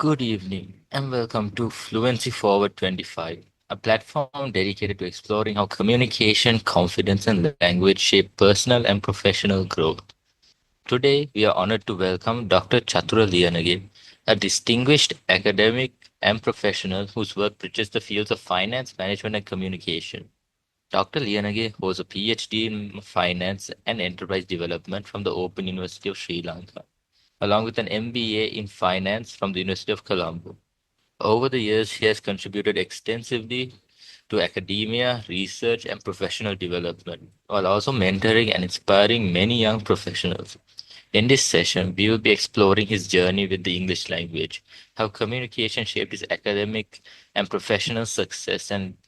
Good evening and welcome to Fluency Forward 25, a platform dedicated to exploring how communication, confidence, and language shape personal and professional growth. Today, we are honored to welcome Dr. Chatura Liyanage, a distinguished academic and professional whose work bridges the fields of finance, management, and communication. Dr. Liyanage holds a PhD in finance and enterprise development from the Open University of Sri Lanka, along with an MBA in finance from the University of Colombo. Over the years, he has contributed extensively to academia, research, and professional development, while also mentoring and inspiring many young professionals. In this session, we will be exploring his journey with the English language, how communication shaped his academic and professional success and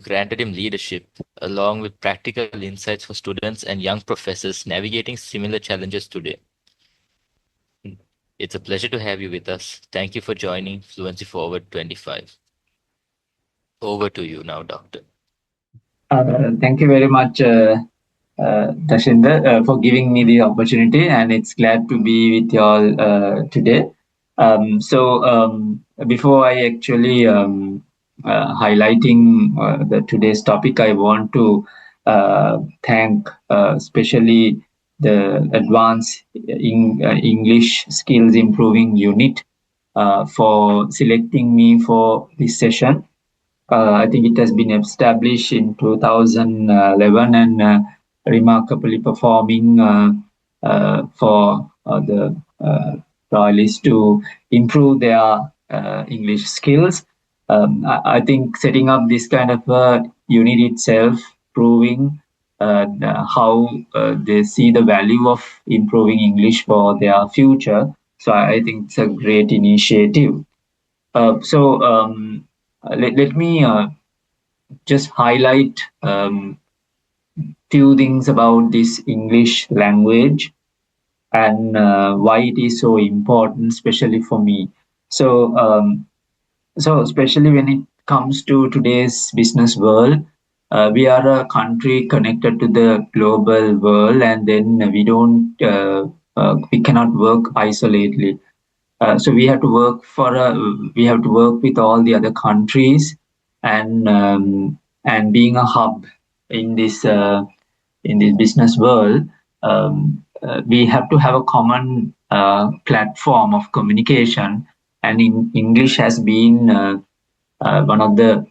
granted him leadership, along with practical insights for students and young professors navigating similar challenges today. It's a pleasure to have you with us. Thank you for joining Fluency Forward 25. Over to you now, Doctor. Thank you very much, Tashinder, for giving me the opportunity, and it's glad to be with you all today. Before I actually highlighting the today's topic, I want to thank especially the Advanced English Skills Improving Unit for selecting me for this session. I think it has been established in 2011 and remarkably performing for the royalists to improve their English skills. I think setting up this kind of unit itself, proving how they see the value of improving English for their future. So I think it's a great initiative. Let me just highlight few things about this English language and why it is so important, especially for me. So especially when it comes to today's business world, we are a country connected to the global world, and then we cannot work isolatedly. So we have to work with all the other countries, and being a hub in this business world, we have to have a common platform of communication, and English has been one of the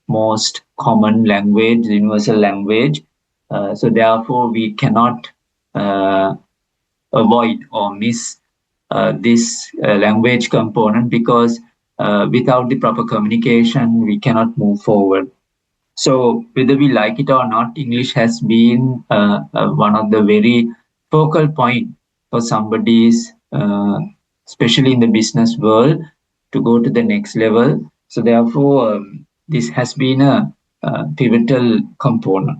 most common language, universal language. So therefore, we cannot avoid or miss this language component, because without the proper communication, we cannot move forward. So whether we like it or not, English has been one of the very focal point for somebody's, especially in the business world, to go to the next level. So therefore, this has been a pivotal component.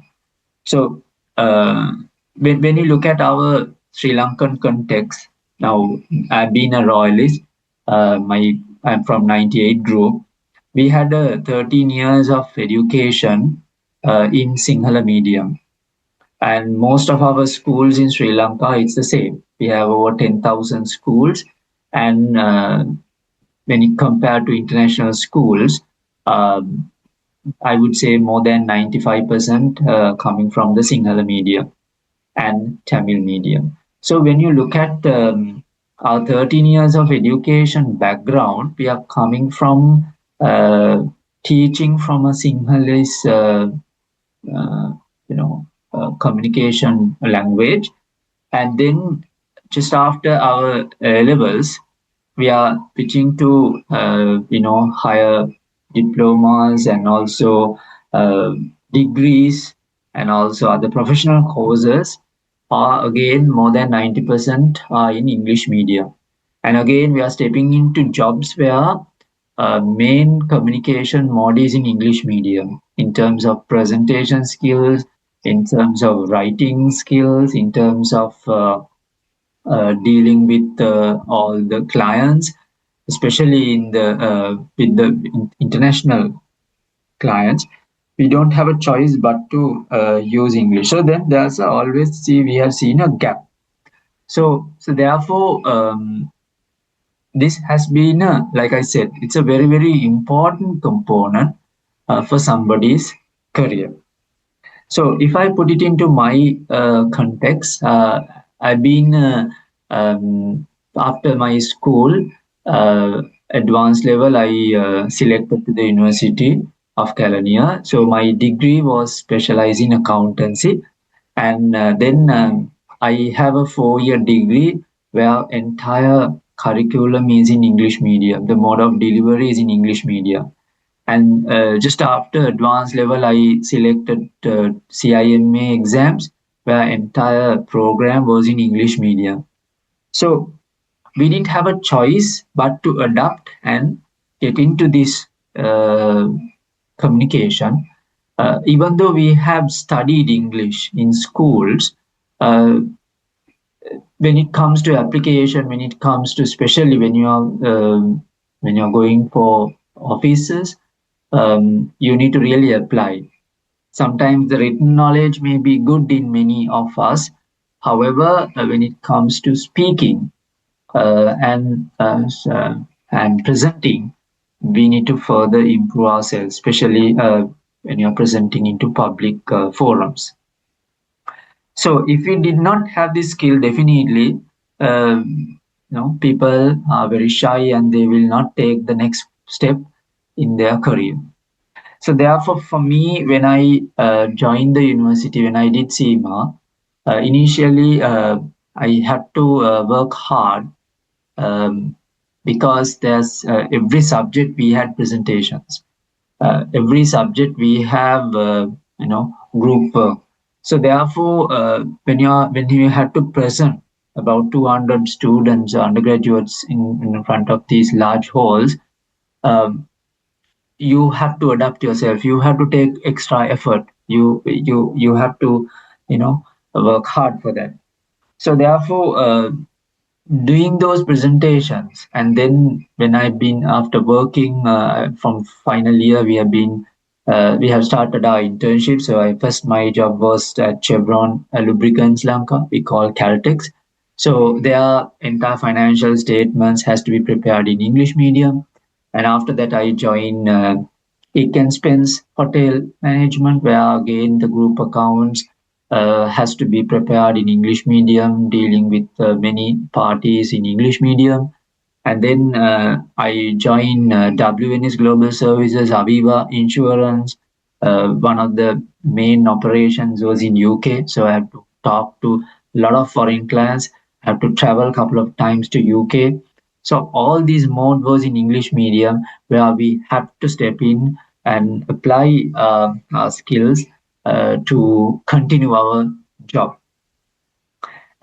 So when you look at our Sri Lankan context, now I've been a royalist. I'm from '98 group. We had 13 years of education in Sinhala medium, and most of our schools in Sri Lanka, it's the same. We have over 10,000 schools, and when you compare to international schools, I would say more than 95% coming from the Sinhala medium and Tamil medium. So when you look at our 13 years of education background, we are coming from teaching from a Sinhalese, communication language, and then just after our levels, we are pitching to higher diplomas and also degrees and also other professional courses. Are again more than 90% are in English medium, and again we are stepping into jobs where main communication mode is in English medium, in terms of presentation skills, in terms of writing skills, in terms of dealing with all the clients, especially in the with the international clients. We don't have a choice but to use English. So then we have seen a gap. So therefore, this has been, like I said, it's a very, very important component for somebody's career. So if I put it into my context, I've been after my school uh, advanced level, I selected to the University of California. So my degree was specialized in accountancy, and then I have a 4-year degree where entire curriculum is in English medium. The mode of delivery is in English medium. And just after advanced level, I selected CIMA exams, where entire program was in English medium. So we didn't have a choice but to adapt and get into this uh, communication. Even though we have studied English in schools, uh, when it comes to application, when it comes to especially when you're going for offices, you need to really apply. Sometimes the written knowledge may be good in many of us. However, when it comes to speaking and presenting, we need to further improve ourselves, especially when you're presenting into public forums. So, if we did not have this skill, definitely, people are very shy and they will not take the next step in their career. So therefore, for me, when I joined the university, when I did CIMA, initially I had to work hard um, because there's every subject we had presentations. Every subject we have, group work. So therefore, when you had to present about 200 students, undergraduates in front of these large halls, um, you have to adapt yourself, you have to take extra effort, you have to you know work hard for that. So therefore, doing those presentations, and then when I've been after working from final year, we have started our internship. So I first my job was at Chevron Lubricants Lanka, we call Caltex. So their entire financial statements has to be prepared in English medium, and after that I joined Eak and Spence Hotel Management, where again the group accounts has to be prepared in English medium, dealing with many parties in English medium. And then I joined WNS Global Services, Aviva Insurance. One of the main operations was in UK, so I have to talk to a lot of foreign clients. I have to travel a couple of times to UK. So all these mode was in English medium, where we have to step in and apply our skills to continue our job.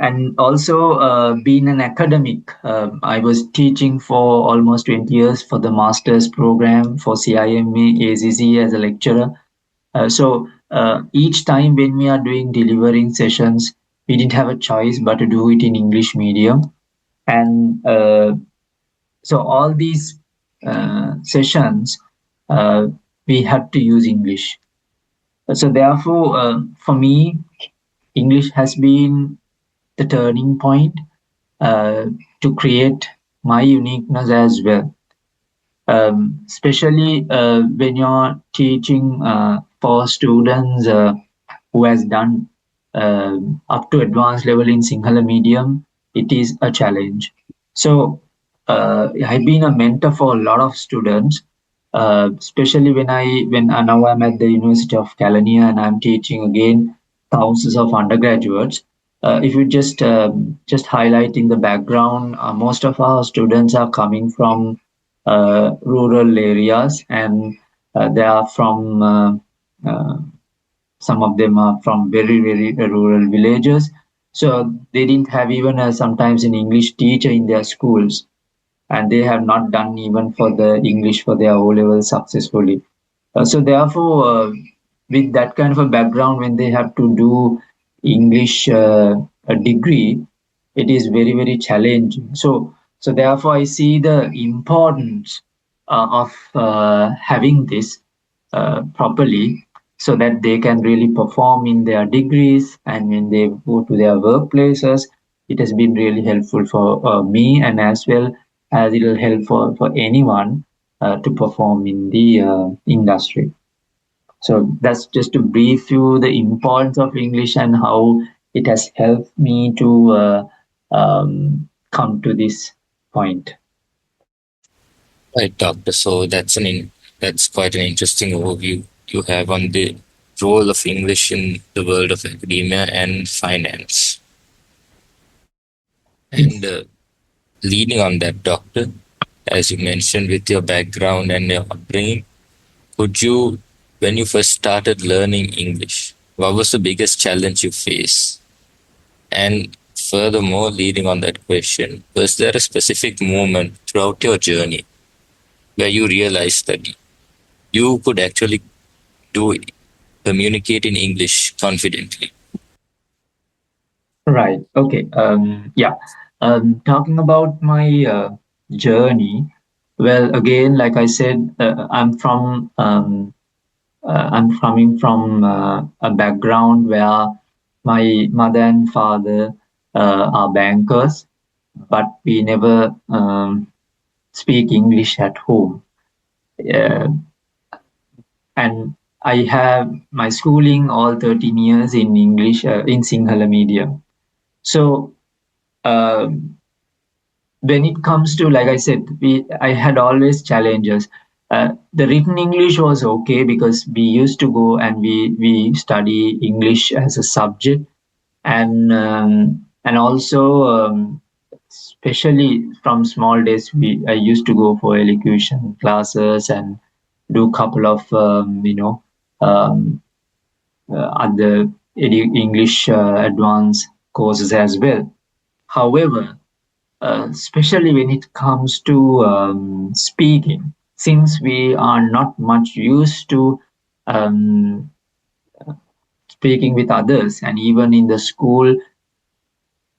And also being an academic, I was teaching for almost 20 years for the master's program for CIMA ACC as a lecturer. So each time when we are doing delivering sessions, we didn't have a choice but to do it in English medium. And so all these sessions, uh, we had to use English. So therefore, for me, English has been the turning point uh, to create my uniqueness as well. Especially when you're teaching for students who has done up to advanced level in Sinhala medium, it is a challenge. So I've been a mentor for a lot of students, especially when now I'm at the University of California and I'm teaching again thousands of undergraduates. If you just highlighting the background, most of our students are coming from rural areas, and they are from uh, some of them are from very very rural villages. So they didn't have even sometimes an English teacher in their schools, and they have not done even for the English for their O level successfully. So therefore, with that kind of a background, when they have to do English a degree, it is very very challenging. So therefore, I see the importance of having this properly, so that they can really perform in their degrees, and when they go to their workplaces, it has been really helpful for me, and as well as it will help for anyone to perform in the industry. So that's just to brief you the importance of English and how it has helped me to come to this point. Right, doctor. So that's quite an interesting overview you have on the role of English in the world of academia and finance. And Yes. leading on that, doctor, as you mentioned, with your background and your upbringing, could you, when you first started learning English, what was the biggest challenge you faced? And furthermore, leading on that question, was there a specific moment throughout your journey where you realized that you could actually do communicate in English confidently? Right. Okay. Yeah. Talking about my journey, well, again, like I said, I'm coming from a background where my mother and father are bankers, but we never speak English at home. Uh, and I have my schooling all 13 years in English in Sinhala medium. So uh, when it comes to, like I said, I had always challenges. The written English was okay because we used to go and we study English as a subject, and also especially from small days I used to go for elocution classes and do a couple of um, other English advanced courses as well. However, especially when it comes to speaking, since we are not much used to um, speaking with others, and even in the school,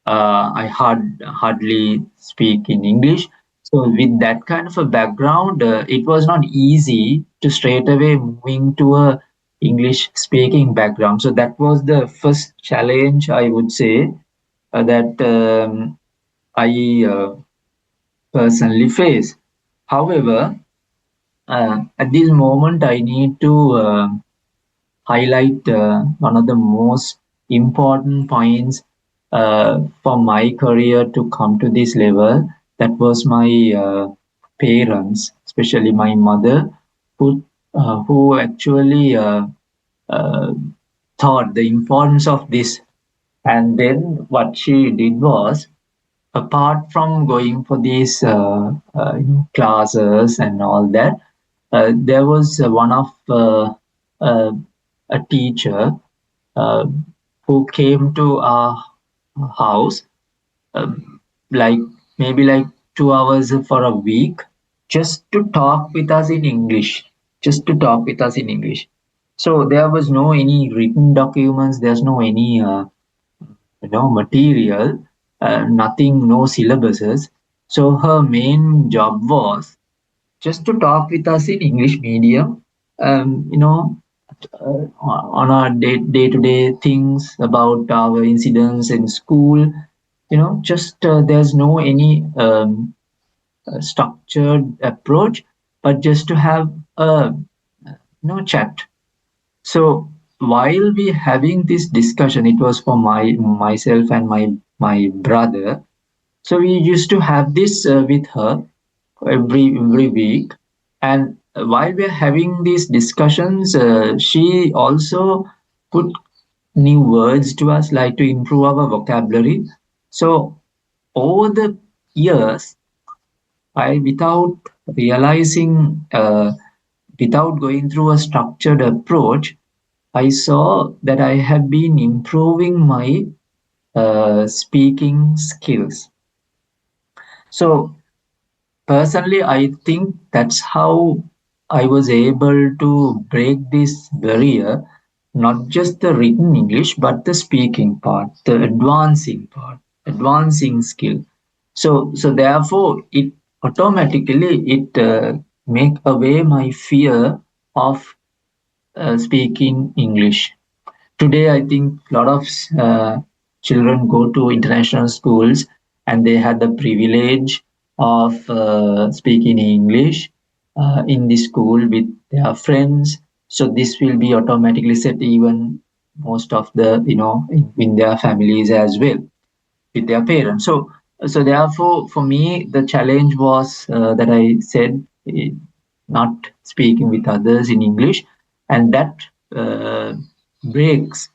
I hardly speak in English. So, with that kind of a background, it was not easy to straight away moving to a English speaking background. So that was the first challenge I would say that I personally face. However, at this moment, I need to highlight one of the most important points for my career to come to this level. That was my parents, especially my mother, who actually uh, thought the importance of this. And then what she did was, apart from going for these classes and all that, there was one of uh, a teacher uh, who came to our house, like maybe like 2 hours for a week, just to talk with us in English, just to talk with us in English. So there was no any written documents. There's no any material, nothing, no syllabuses. So her main job was just to talk with us in English medium, on our day to day things about our incidents in school. Just there's no any structured approach, but just to have a chat. So while we having this discussion, it was for myself and my brother. So we used to have this with her every week, and while we are having these discussions, she also put new words to us, like to improve our vocabulary. So over the years, I without realizing, without going through a structured approach, I saw that I have been improving my speaking skills. So personally, I think that's how I was able to break this barrier, not just the written English, but the speaking part, the advancing part, advancing skill. So therefore, it automatically it make away my fear of speaking English. Today, I think a lot of children go to international schools and they had the privilege of speaking English in the school with their friends. So this will be automatically set even most of the in their families as well with their parents. So therefore, for me, the challenge was that I said not speaking with others in English, and that uh, breaks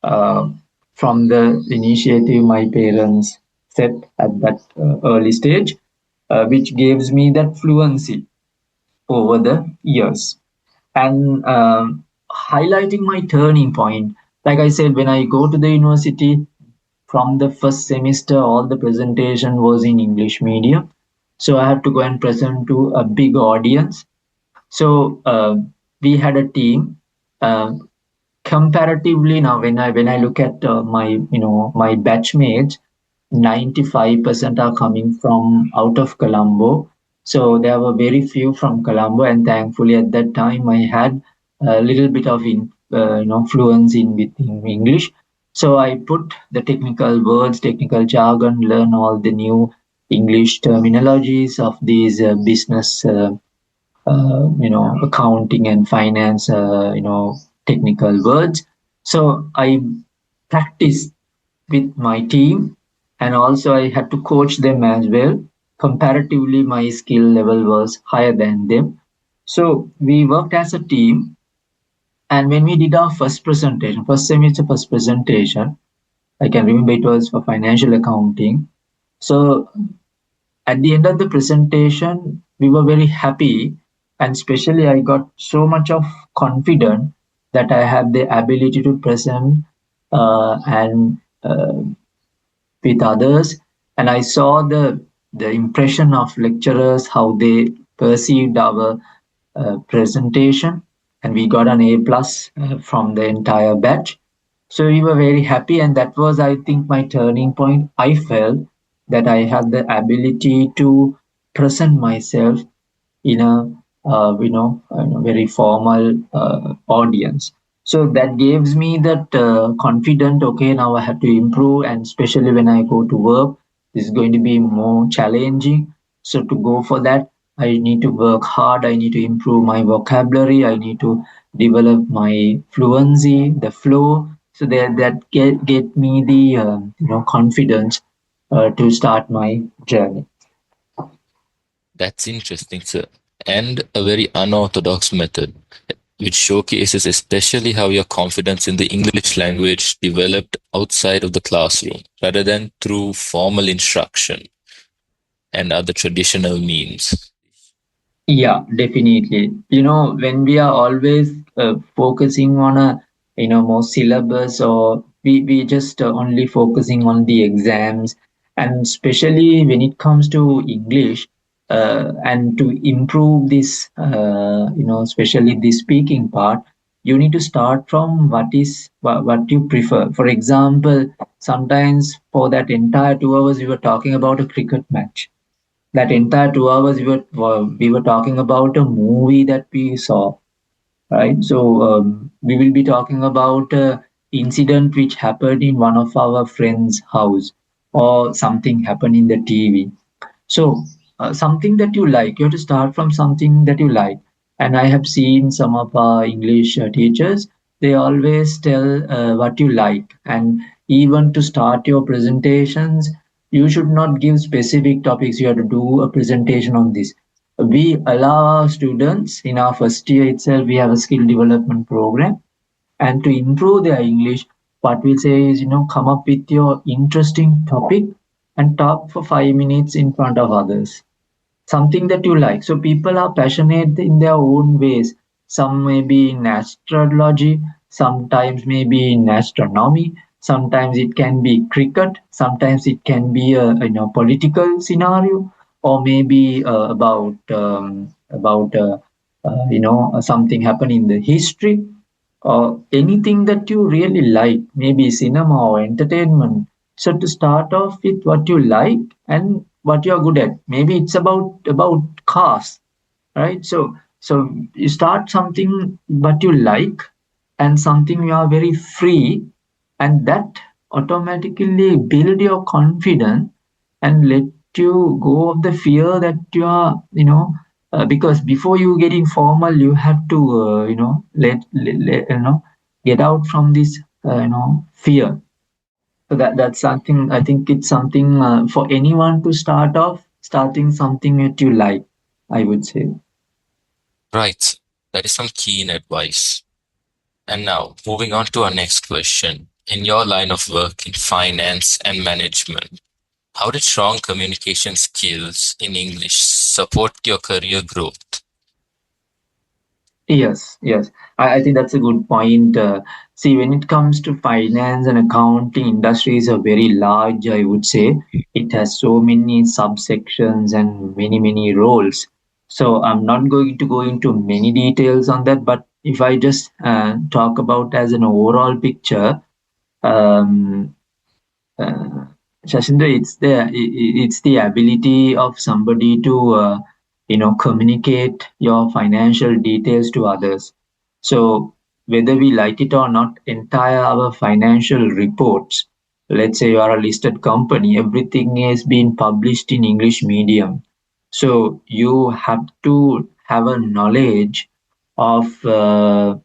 uh, from the initiative my parents set at that early stage, which gives me that fluency over the years. And highlighting my turning point, like I said, when I go to the university, from the first semester, all the presentation was in English medium. So I had to go and present to a big audience. So we had a team. Uh, Comparatively now, when I look at my batchmates, 95% are coming from out of Colombo. So there were very few from Colombo, and thankfully at that time I had a little bit of fluency in with in English. So I put the technical words, technical jargon, learn all the new English terminologies of these business, accounting and finance, technical words. So I practiced with my team, and also I had to coach them as well. Comparatively, my skill level was higher than them. So we worked as a team, and when we did our first presentation, first semester first presentation, I can remember it was for financial accounting. So at the end of the presentation, we were very happy, and especially I got so much of confidence that I have the ability to present and with others. And I saw the impression of lecturers, how they perceived our presentation, and we got an A+ from the entire batch. So we were very happy, and that was, I think, my turning point. I felt that I had the ability to present myself in a very formal audience. So that gives me that confident. Okay, now I have to improve, and especially when I go to work, this is going to be more challenging. So to go for that, I need to work hard. I need to improve my vocabulary. I need to develop my fluency, the flow. So that get me the confidence to start my journey. That's interesting, sir. And a very unorthodox method, which showcases especially how your confidence in the English language developed outside of the classroom rather than through formal instruction and other traditional means. Yeah, definitely. When we are always focusing on a more syllabus, or we just only focusing on the exams, and especially when it comes to English, and to improve this, especially the speaking part, you need to start from what you prefer. For example, sometimes for that entire 2 hours, we were talking about a cricket match. That entire 2 hours we were talking about a movie that we saw, right? So we will be talking about a incident which happened in one of our friends house, or something happened in the TV. So something that you like, you have to start from something that you like. And I have seen some of our English teachers, they always tell what you like. And even to start your presentations, you should not give specific topics. You have to do a presentation on this. We allow our students in our first year itself, we have a skill development program. And to improve their English, what we say is, come up with your interesting topic and talk for 5 minutes in front of others, something that you like. So people are passionate in their own ways. Some may be in astrology, sometimes maybe in astronomy, sometimes it can be cricket, sometimes it can be a political scenario, or maybe about something happen in the history, or anything that you really like, maybe cinema or entertainment. So to start off with what you like and what you're good at. Maybe it's about cars, right? So you start something what you like, and something you are very free, and that automatically build your confidence and let you go of the fear that you are, because before you get informal, you have to, get out from this, fear. So that's something, I think it's something for anyone to start off, starting something that you like, I would say. Right. That is some keen advice. And now, moving on to our next question. In your line of work in finance and management, how did strong communication skills in English support your career growth? Yes, yes. I think that's a good point. See, when it comes to finance and accounting, industries are very large, I would say. It has so many subsections and many, many roles. So I'm not going to go into many details on that, but if I just talk about as an overall picture, um, uh, Shashinder, it's the ability of somebody to communicate your financial details to others. So whether we like it or not, entire our financial reports, let's say you are a listed company, everything is being published in English medium. So you have to have a knowledge of uh,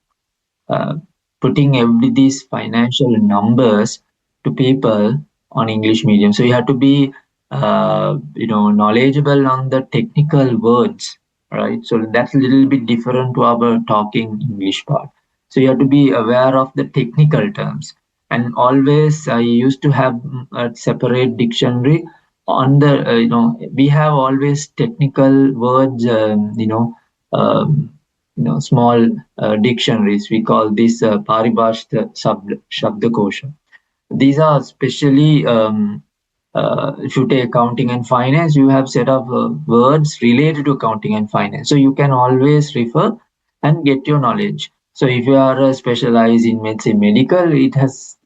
putting every these financial numbers to people on English medium. So you have to be knowledgeable on the technical words, right? So that's a little bit different to our talking English part. So you have to be aware of the technical terms. And always I used to have a separate dictionary on the we have always technical words um, small dictionaries. We call this paribhashta shabdakosha. These are specially if you take accounting and finance, you have set of words related to accounting and finance. So you can always refer and get your knowledge. So if you are specialized in, let's say, medical,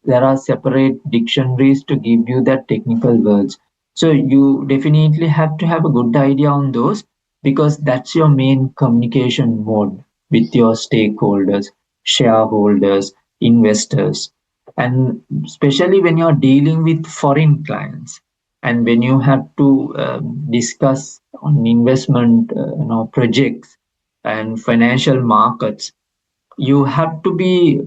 there are separate dictionaries to give you that technical words. So you definitely have to have a good idea on those, because that's your main communication mode with your stakeholders, shareholders, investors, and especially when you're dealing with foreign clients, and when you have to discuss on investment projects and financial markets, you have to be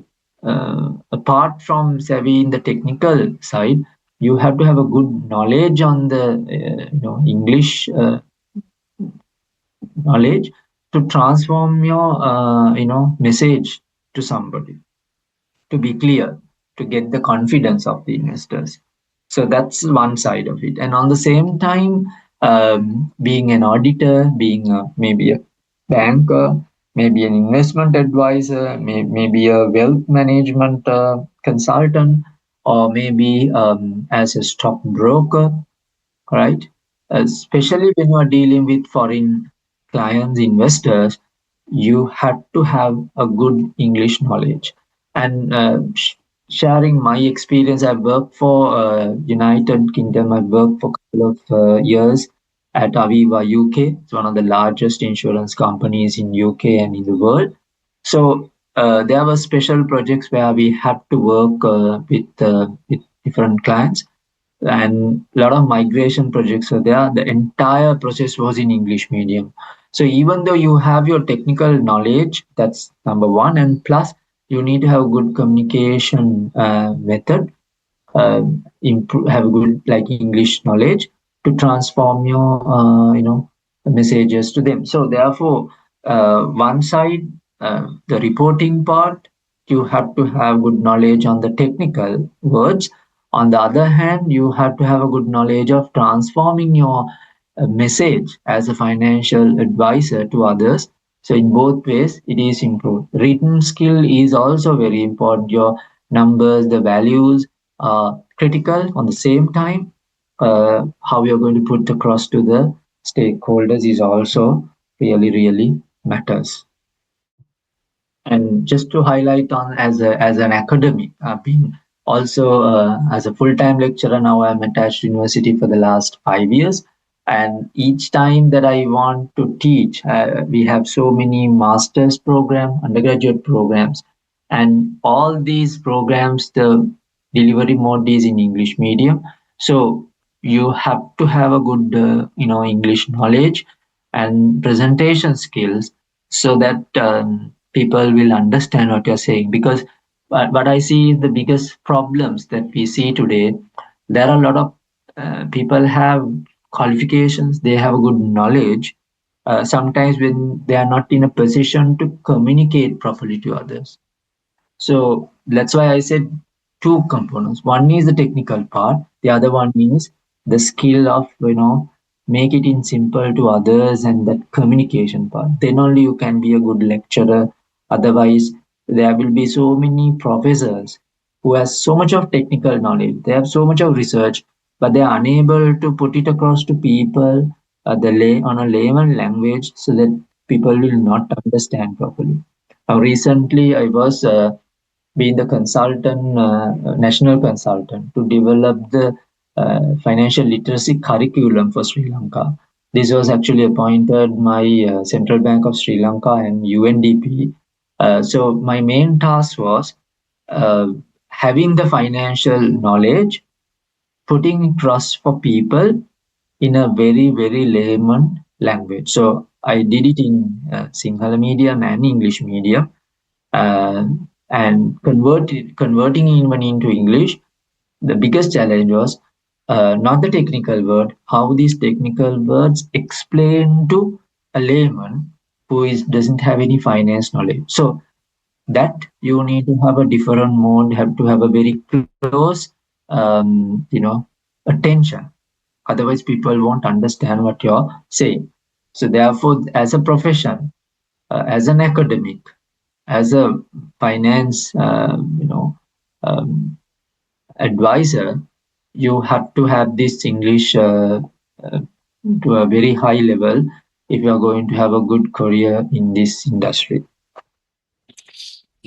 apart from savvy in the technical side, you have to have a good knowledge on the English knowledge to transform your message to somebody, to be clear, to get the confidence of the investors. So that's one side of it. And on the same time, being an auditor, being maybe a banker, maybe an investment advisor, maybe a wealth management consultant, or maybe as a stockbroker, right? Especially when you are dealing with foreign clients, investors, you have to have a good English knowledge. And sharing my experience, I've worked for United Kingdom. I've worked for a couple of years at Aviva UK. It's one of the largest insurance companies in UK and in the world. So there were special projects where we had to work with different clients, and a lot of migration projects are there. The entire process was in English medium. So even though you have your technical knowledge, that's number one, and plus you need to have good communication method, improve, have a good like English knowledge to transform your messages to them. So therefore, one side, the reporting part, you have to have good knowledge on the technical words. On the other hand, you have to have a good knowledge of transforming your message as a financial advisor to others. So in both ways, it is improved. Written skill is also very important. Your numbers, the values, critical. On the same time, how you're going to put across to the stakeholders is also really matters. And just to highlight on as an academic, I've been also as a full-time lecturer now. I'm attached to university for the last 5 years, and each time that I want to teach, we have so many master's program, undergraduate programs, and all these programs, the delivery mode is in English medium. So you have to have a good English knowledge and presentation skills, so that people will understand what you're saying. Because what I see is the biggest problems that we see today. There are a lot of people have qualifications, they have a good knowledge. Sometimes when they are not in a position to communicate properly to others, so that's why I said two components. One is the technical part, the other one is the skill of, make it in simple to others, and that communication part. Then only you can be a good lecturer. Otherwise, there will be so many professors who has so much of technical knowledge. They have so much of research, but they are unable to put it across to people on a layman language, so that people will not understand properly. Now, recently, I was being the consultant, national consultant, to develop the financial literacy curriculum for Sri Lanka. This was actually appointed by Central Bank of Sri Lanka and UNDP. So my main task was uh, having the financial knowledge, putting trust for people in a very, very layman language. So I did it in Sinhala medium and English medium, uh, and converting even into English. The biggest challenge was not the technical word, how these technical words explain to a layman who doesn't have any finance knowledge. So that you need to have a different mode, have to have a very close, attention. Otherwise, people won't understand what you're saying. So therefore, as a profession, as an academic, as a finance, um, advisor, you have to have this English uh, to a very high level if you are going to have a good career in this industry.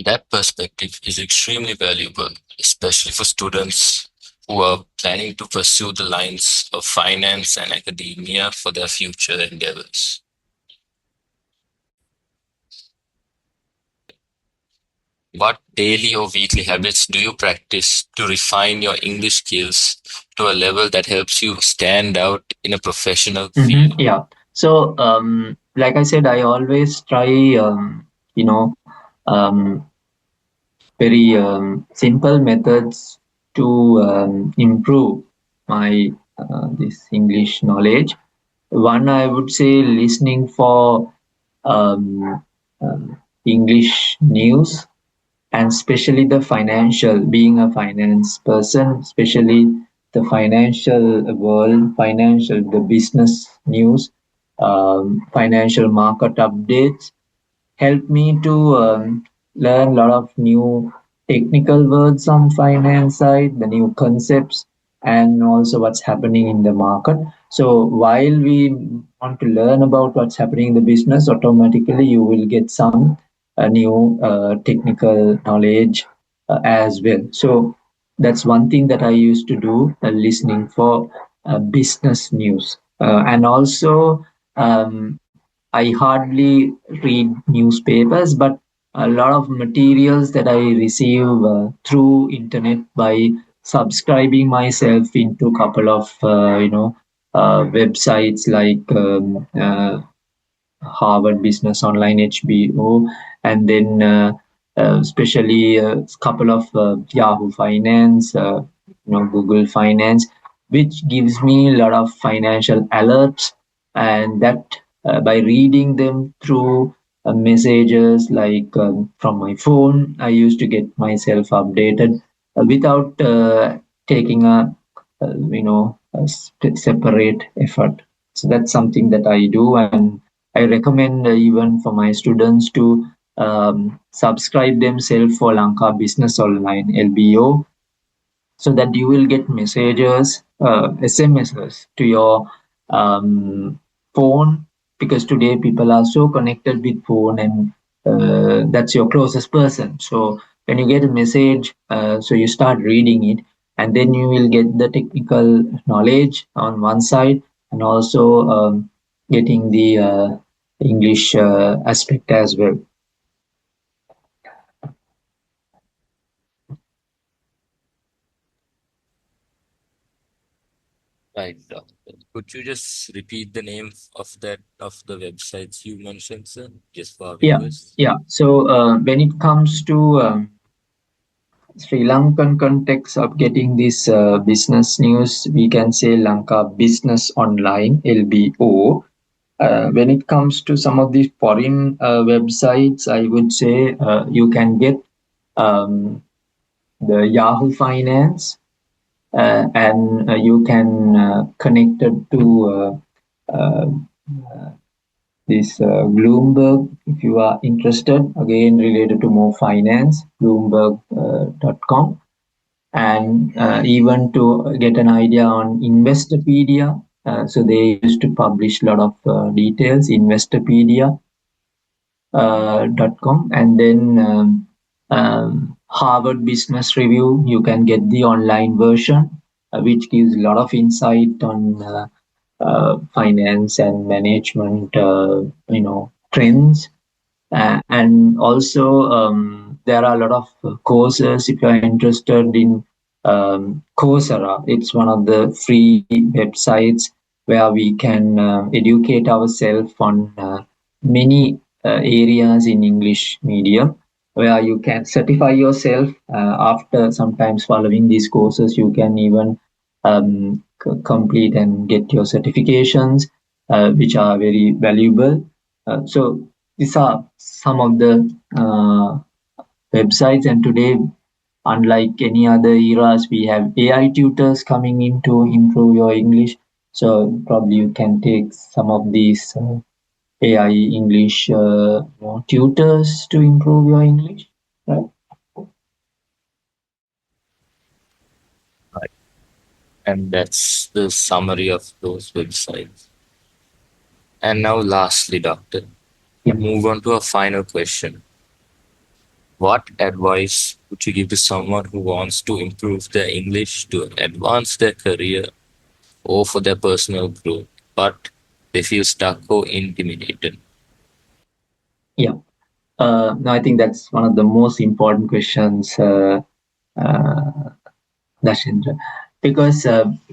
That perspective is extremely valuable, especially for students who are planning to pursue the lines of finance and academia for their future endeavors. What daily or weekly habits do you practice to refine your English skills to a level that helps you stand out in a professional field? Yeah. So, like I said, I always try, you know, um, very simple methods to improve my this English knowledge. One, I would say, listening for um, English news, and especially the financial. Being a finance person, especially the financial world, the business news, financial market updates, helped me to learn a lot of new technical words on finance side, the new concepts, and also what's happening in the market. So while we want to learn about what's happening in the business, automatically you will get some new technical knowledge as well. So that's one thing that I used to do, listening for business news. And also, I hardly read newspapers, but a lot of materials that I receive through internet by subscribing myself into a couple of websites like Harvard Business Online (HBO), and then especially a couple of Yahoo Finance, Google Finance, which gives me a lot of financial alerts, and that by reading them through messages like from my phone, I used to get myself updated without taking a separate effort. So that's something that I do, and I recommend even for my students to subscribe themselves for Lanka Business Online (LBO), so that you will get messages, SMSs to your phone, because today people are so connected with phone, and that's your closest person. So when you get a message, so you start reading it, and then you will get the technical knowledge on one side, and also getting the English aspect as well. Right, doctor. Could you just repeat the name of the websites you mentioned, sir, just for our Yeah, viewers? yeah. So when it comes to Sri Lankan context of getting this business news, we can say Lanka Business Online (LBO). When it comes to some of these foreign websites, I would say you can get um, the Yahoo Finance, and you can connect it to this Bloomberg if you are interested. Again, related to more finance, Bloomberg.com, and even to get an idea on Investopedia. So they used to publish a lot of details. Investopedia .com, and then Harvard Business Review. You can get the online version, which gives a lot of insight on finance and management, trends. And also, there are a lot of courses if you are interested in Coursera. It's one of the free websites where we can educate ourselves on many areas in English medium, where you can certify yourself after sometimes following these courses. You can even complete and get your certifications, which are very valuable. So these are some of the websites, and today, unlike any other eras, we have AI tutors coming in to improve your English. So probably you can take some of these AI English tutors to improve your English, right? Right. And that's the summary of those websites. And now, lastly, doctor, Yeah. move on to a final question. What advice would you give to someone who wants to improve their English to advance their career or for their personal growth, but they feel stuck or intimidated? Yeah. No, I think that's one of the most important questions, uh, Dashindra, because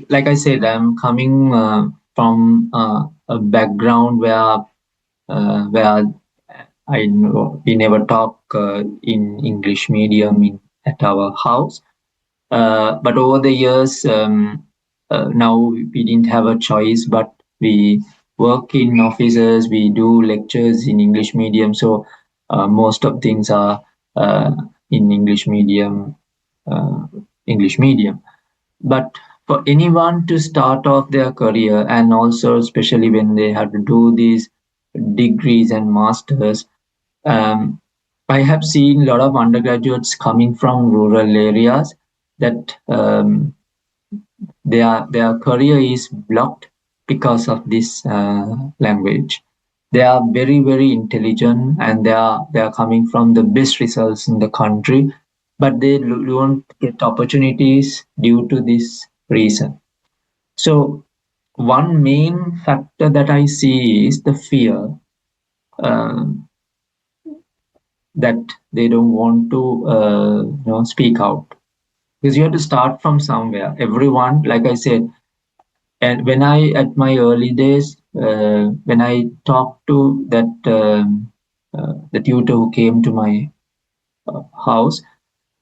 like I said, I'm coming from a background where I know we never talk in English medium at our house. But over the years, now we didn't have a choice, but we work in offices, we do lectures in English medium. So most of things are uh, in uh, English medium. But for anyone to start off their career, and also especially when they have to do these degrees and masters, um, I have seen a lot of undergraduates coming from rural areas that their career is blocked because of this language. They are very intelligent, and they are coming from the best results in the country, but they don't get opportunities due to this reason. So one main factor that I see is the fear, um, that they don't want to speak out, because you have to start from somewhere. Everyone, like I said, and when I at my early days, when I talked to that the tutor who came to my house,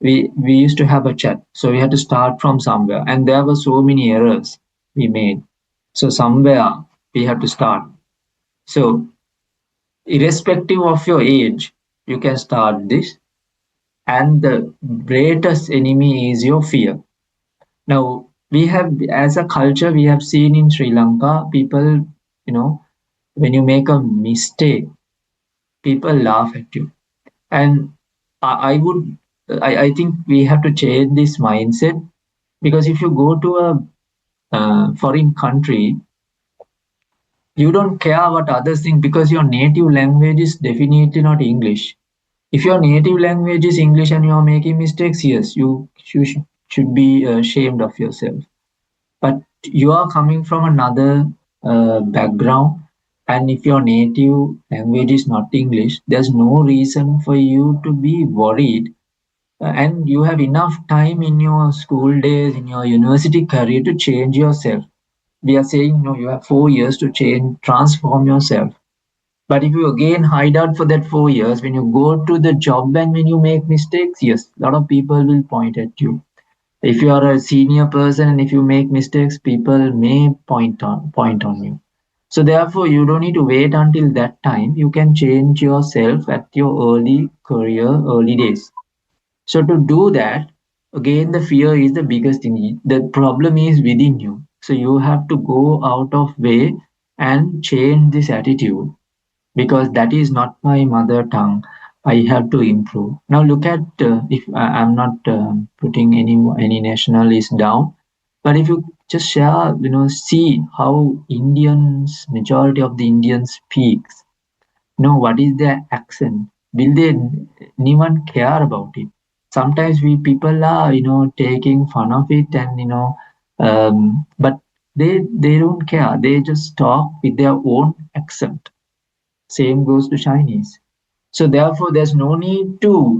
we used to have a chat. So we had to start from somewhere, and there were so many errors we made. So somewhere we have to start. So irrespective of your age, you can start this, and the greatest enemy is your fear. Now, we have, as a culture, we have seen in Sri Lanka, people, you know, when you make a mistake, people laugh at you. And I would, I think we have to change this mindset, because if you go to a foreign country, you don't care what others think, because your native language is definitely not English. If your native language is English and you are making mistakes, yes, should be ashamed of yourself. But you are coming from another background, and if your native language is not English, there's no reason for you to be worried. And you have enough time in your school days, in your university career, to change yourself. We are saying, no, you have 4 years to change, transform yourself. But if you again hide out for that 4 years, when you go to the job and when you make mistakes, yes, a lot of people will point at you. If you are a senior person and if you make mistakes, people may point on you. So therefore, you don't need to wait until that time. You can change yourself at your early career, early days. So to do that, again, the fear is the biggest thing. The problem is within you. So you have to go out of way and change this attitude, because that is not my mother tongue. I have to improve. Now look at, if I'm not putting any nationalists down, but if you just share, see how Indians, majority of the Indians speaks. What is their accent? Will they anyone care about it? Sometimes we people are taking fun of it, and but they don't care. They just talk with their own accent. Same goes to Chinese. So therefore, there's no need to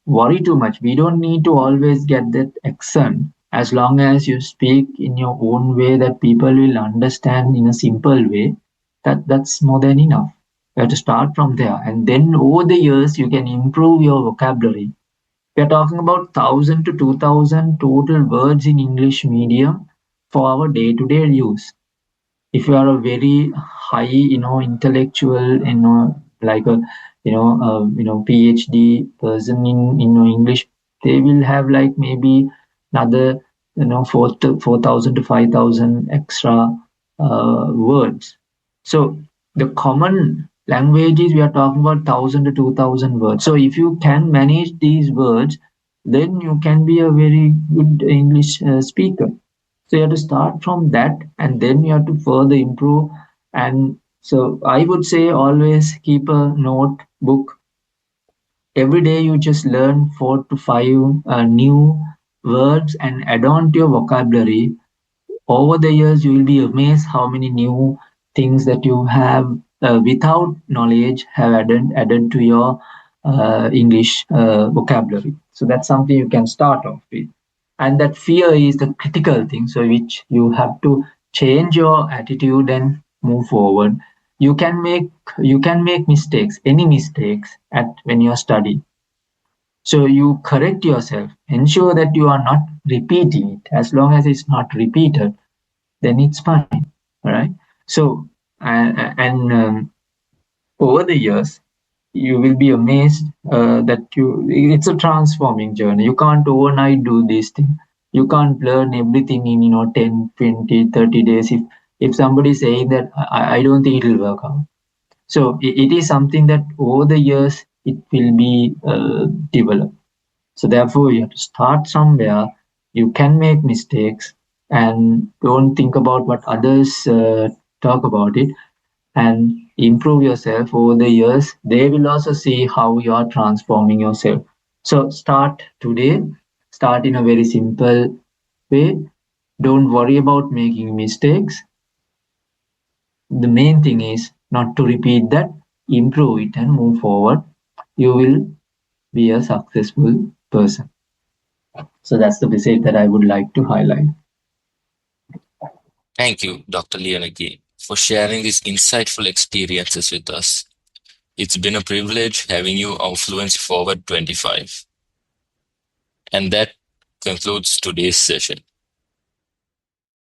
worry too much. We don't need to always get that accent. As long as you speak in your own way that people will understand in a simple way, that's more than enough. You have to start from there, and then over the years you can improve your vocabulary. We are talking about 1,000 to 2,000 total words in English medium for our day-to-day use. If you are a very high intellectual, like a PhD person in English, they will have like maybe another 4,000 to 5,000 extra words. So the common languages, we are talking about 1,000 to 2,000 words. So if you can manage these words, then you can be a very good English speaker. So you have to start from that, and then you have to further improve. And so I would say always keep a notebook. Every day you just learn 4 to 5 new words and add on to your vocabulary. Over the years, you will be amazed how many new things that you have without knowledge have added to your English vocabulary. So that's something you can start off with. And that fear is the critical thing, so which you have to change your attitude and move forward. You can make mistakes, any mistakes at when you're studying. So you correct yourself, ensure that you are not repeating it. As long as it's not repeated, then it's fine. All right. So and over the years, you will be amazed that it's a transforming journey. You can't overnight do this thing. You can't learn everything in 10, 20, 30 days. If somebody is saying that, I don't think it will work out. So it is something that over the years it will be developed. So therefore, you have to start somewhere. You can make mistakes, and don't think about what others talk about it, and improve yourself over the years. They will also see how you are transforming yourself. So start today. Start in a very simple way. Don't worry about making mistakes. The main thing is not to repeat that. Improve it and move forward. You will be a successful person. So that's the message that I would like to highlight. Thank you, Dr. Liyanage, for sharing these insightful experiences with us. It's been a privilege having you on Fluency Forward 25. And that concludes today's session.